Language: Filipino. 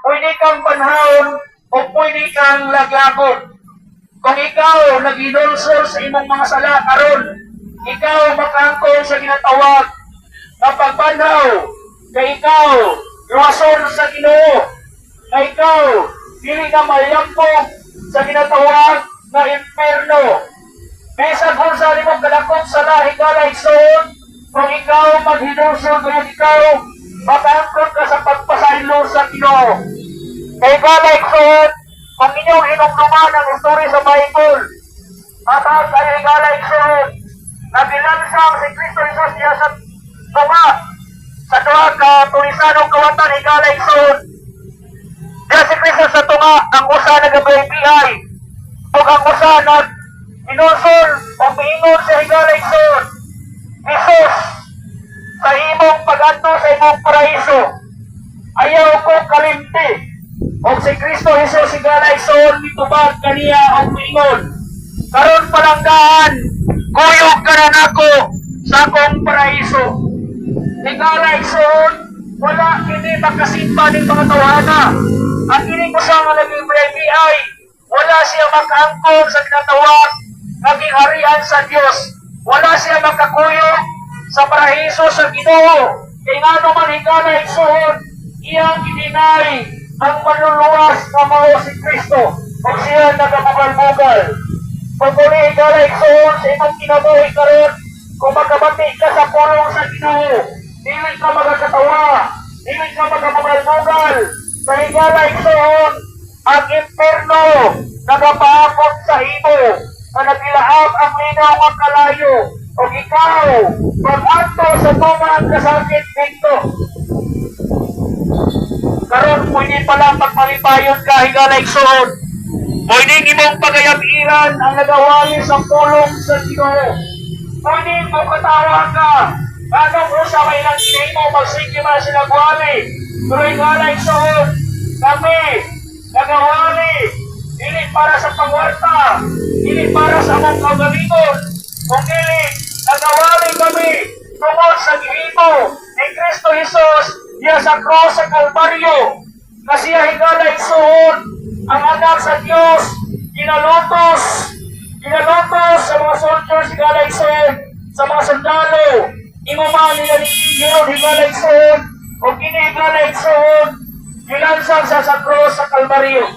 pwede kang panahon o pwede kang laglagot. Kung ikaw nagidulsol sa imong mga sala karon, ikaw makaangkon sa ginatawag na pagbanhaw, kay ikaw luwason sa Ginoo, na ikaw dili na mayampog sa ginatawag na imperno. Bisag kung sa limong kadakop sa lahi kalayson, kung ikaw maghidulsol kaya ikaw makaangkon ka sa pagpasaylo sa Ginoo. Kay kalayson, kung inyong hinumduman ang istorya sa Bible, atas ay kalayson, na bilansang si Kristo Jesus niya sa tunga, sa duha ka turisanong kawatan ay kalayson. Diya si Kristo sa tunga, ang usa nag-BPI, o ang usa nag-inusol o miingon sa higalayson. Jesus, sa imong pag-ato sa imong paraiso, ayaw ko kalimti. O si Kristo Jesus higalayson, mitubag kaniya ang miingon. Karon palanggaan, kuyog ka na nako sa akong paraiso. Higalayson, wala kini makasimba ng mga tawana. Ang kini ko sa mga naging BPI, wala siya makaangkon sa tinatawag naging harian sa Diyos. Wala siya makakuyog sa paraiso sa Ginoo. Kaya nga naman higalayson, iyang ininay ang manluluwas na mga si Kristo o siya nagabugal-bugal. Kung muli higalayson sa imong kinabuhi karon, kung magkabati ka sa pulong sa Ginoo, dili ka magkatawa, dili ka magabugal-bugal. Sa higalayson, ang imperno nagapaabot sa imo, na nagilaab ang linaw ng kalayo, o ikaw, pag-ato sa tumang kasakit dito. Karon pwede pala pagmalipayon ka higalayson. Pwede imong pagayabiran ang nagawali sa pulong sa Ginoo. Pwede mo katawa ka. Anong usa may lang kinahimo magsige man sila gwali. Pero higalayson, kami nagawali dili para sa pangwarta, dili para sa among kagalingon, kung dili nagawali kami tungod sa gihimo ni Kristo Jesus diya sa cross sa Kalbaryo, na siya higalayson, ang anak sa Diyos, ginalutos sa mga soldiers higalayson, sa mga sundalo, inuman nila ni higalayson, o kini higalayson, gilansang sa cross sa Kalbaryo.